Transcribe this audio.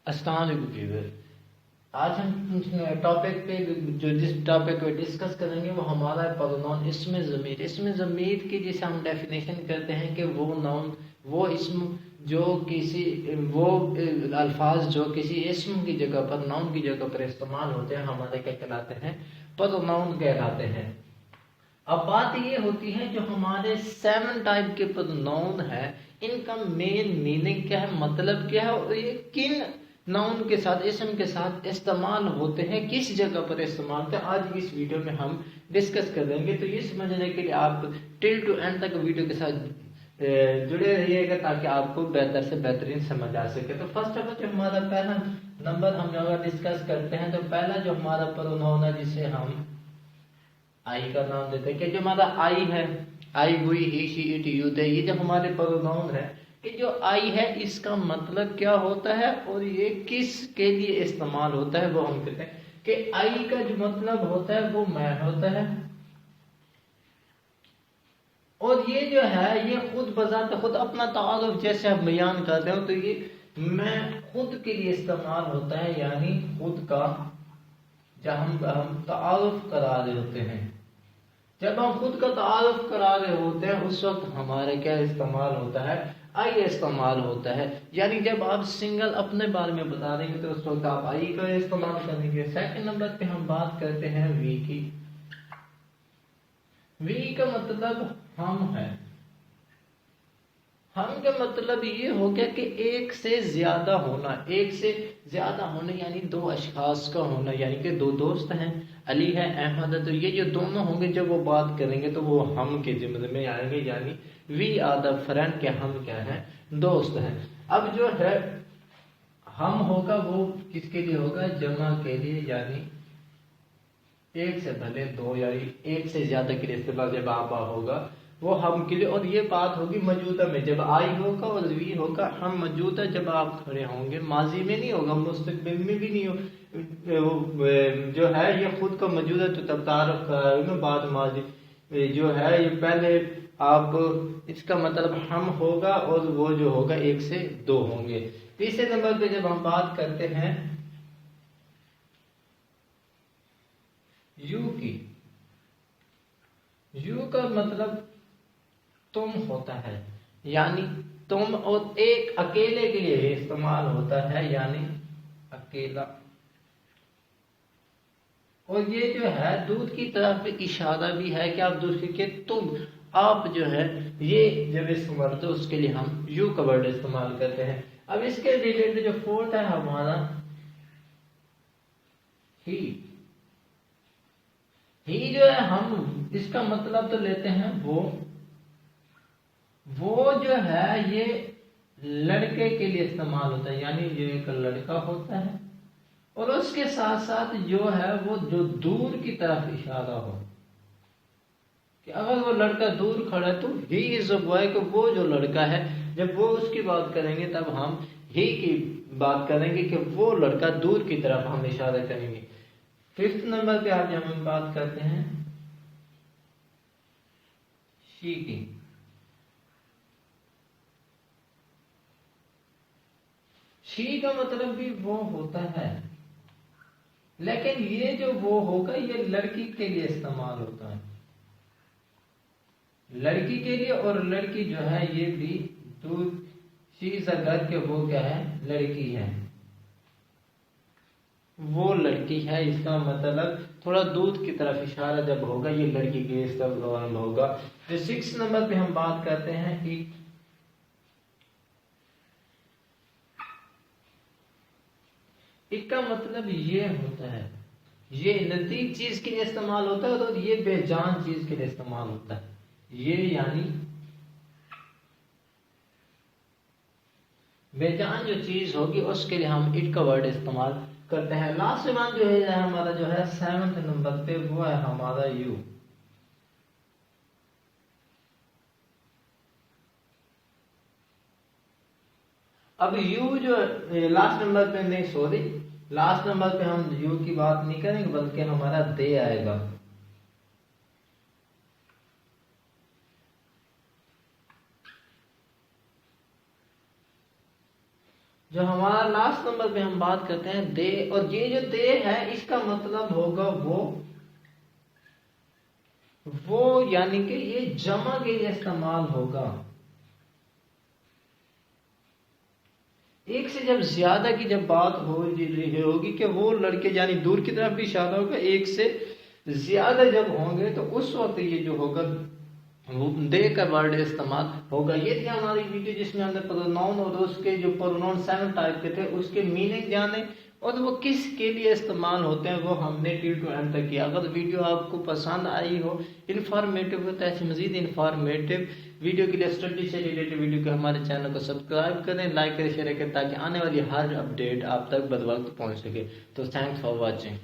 अस्सलाम वालेकुम व्यूअर। आज हम टॉपिक पे जिस टॉपिक को डिस्कस करेंगे वो हमारा है प्रोनाउन इसमें ज़मीर। इसमें ज़मीर की जिसे हम डेफिनेशन करते हैं कि वो नाउन वो इसम जो किसी वो अल्फाज जो किसी इसम की जगह पर नाउन की जगह पर इस्तेमाल होते हैं हमारे क्या कहलाते हैं, प्रोनाउन कहलाते हैं। अब बात ये होती है जो हमारे 7 टाइप के प्रोनाउन है इनका मेन मीनिंग क्या है, मतलब क्या है और ये किन नाउन के साथ इसम के साथ इस्तेमाल होते हैं, किस जगह पर इस्तेमाल होते हैं, आज इस वीडियो में हम डिस्कस करेंगे। तो ये समझने के लिए आप टिल टू एंड तक वीडियो के साथ जुड़े रहिएगा ताकि आपको बेहतर से बेहतरीन समझ आ सके। तो फर्स्ट ऑफ ऑल जो हमारा पहला नंबर हम अगर डिस्कस करते हैं तो पहला जो हमारा प्रोनाउन है जिसे हम आई का नाम देते हैं कि जो हमारा आई है, आई हुई ही शी इट यू दे, ये जो हमारे प्रोनाउन है कि जो आई है इसका मतलब क्या होता है और ये किस के लिए इस्तेमाल होता है वो हम कहते हैं कि आई का जो मतलब होता है वो मैं होता है और ये जो है ये खुद बजाते खुद अपना तारुफ जैसे आप बयान करते हो तो ये मैं खुद के लिए इस्तेमाल होता है, यानी खुद का जब हम तारुफ करा रहे होते हैं, जब हम खुद का तारुफ करा रहे होते हैं उस वक्त हमारे क्या इस्तेमाल होता है, आई इस्तेमाल होता है। यानी जब आप सिंगल अपने बारे में बता देंगे तो उस वक्त आप आई का इस्तेमाल करेंगे। सेकंड नंबर पे हम बात करते हैं वी की। वी का मतलब हम है। हम का मतलब ये हो गया कि एक से ज्यादा होना, एक से ज्यादा होना यानी दो अशखास का होना, यानी कि दो दोस्त हैं, अली है अहमद है, तो ये जो दोनों होंगे जब वो बात करेंगे तो वो हम के जिम्मे में आएंगे, यानी वी आर द फ्रेंड के हम क्या है, दोस्त हैं। अब जो है हम होगा वो किसके लिए होगा, जमा के लिए, यानी एक से भले दो या एक से ज्यादा के लिए इस्तेमाल जब आपा होगा वो हम के लिए। और ये बात होगी मौजूदा में जब आई होगा और वी होगा, हम मौजूदा जब आप खड़े होंगे, माजी में नहीं होगा, मुस्तकबिल में भी नहीं हो, जो है ये खुद का मौजूदा तो तब तारफ कराएंगे, बाद माजी जो है ये पहले आप इसका मतलब हम होगा और वो जो होगा एक से दो होंगे। तीसरे नंबर पे जब हम बात करते हैं यू की, यू का मतलब तुम होता है, यानी तुम, और एक अकेले के लिए इस्तेमाल होता है, यानी अकेला। और ये जो है दूध की तरफ इशारा भी है कि आप दूसरे के तुम, आप जो है ये जब इस्तेमाल होता है उसके लिए हम यू का वर्ड इस्तेमाल करते हैं। अब इसके रिलेटेड जो फोर्थ है हमारा ही। ही जो है हम इसका मतलब तो लेते हैं वो जो है ये लड़के के लिए इस्तेमाल होता है, यानी ये एक लड़का होता है और उसके साथ साथ जो है वो जो दूर की तरफ इशारा हो, कि अगर वो लड़का दूर खड़ा है तो ही इज अ बॉय, को वो जो लड़का है जब वो उसकी बात करेंगे तब हम ही की बात करेंगे कि वो लड़का दूर की तरफ हम इशारा करेंगे। फिफ्थ नंबर पे आज हम बात करते हैं शी की। शी का मतलब भी वो होता है, लेकिन ये जो वो होगा ये लड़की के लिए इस्तेमाल होता है, लड़की के लिए। और लड़की जो है ये भी दूध, शी इज अगर के वो क्या है, लड़की है, वो लड़की है, इसका मतलब थोड़ा दूध की तरफ इशारा जब होगा ये लड़की के इस्तेमाल होगा। तो 6 नंबर पे हम बात करते हैं कि इसका मतलब ये होता है, ये नजदीक चीज के लिए इस्तेमाल होता है और ये बेजान चीज के लिए इस्तेमाल होता है, ये यानी बेजान जो चीज होगी उसके लिए हम इट का वर्ड इस्तेमाल करते हैं। लास्ट वन जो है हमारा जो है 7th नंबर पे वो है हमारा यू। अब यू जो लास्ट नंबर पे नहीं, सॉरी, लास्ट नंबर पे हम यू की बात नहीं करेंगे बल्कि हमारा दे आएगा। जो हमारा लास्ट नंबर पे हम बात करते हैं दे, और ये जो दे है इसका मतलब होगा वो यानी कि ये जमा के लिए इस्तेमाल होगा। एक से जब ज्यादा की जब बात हो रही होगी कि वो लड़के यानी दूर की तरफ भी इशारा होगा, एक से ज्यादा जब होंगे तो उस वक्त ये जो होगा वो दे का वर्ड इस्तेमाल होगा। ये थी हमारी वीडियो जिसमें हमने प्रोनाउन और उसके जो प्रोनाउन 7 टाइप के थे उसके मीनिंग जाने और वो किस के लिए इस्तेमाल होते हैं वो हमने टिल टू एंड तक किया। अगर वीडियो आपको पसंद आई हो, इन्फॉर्मेटिव हो, तो ऐसी मजीद इन्फॉर्मेटिव वीडियो के लिए स्टडी से रिलेटेड वीडियो के हमारे चैनल को सब्सक्राइब करें, लाइक करें, शेयर करें ताकि आने वाली हर अपडेट आप तक बर वक्त पहुंच सके। तो थैंक्स फॉर वॉचिंग।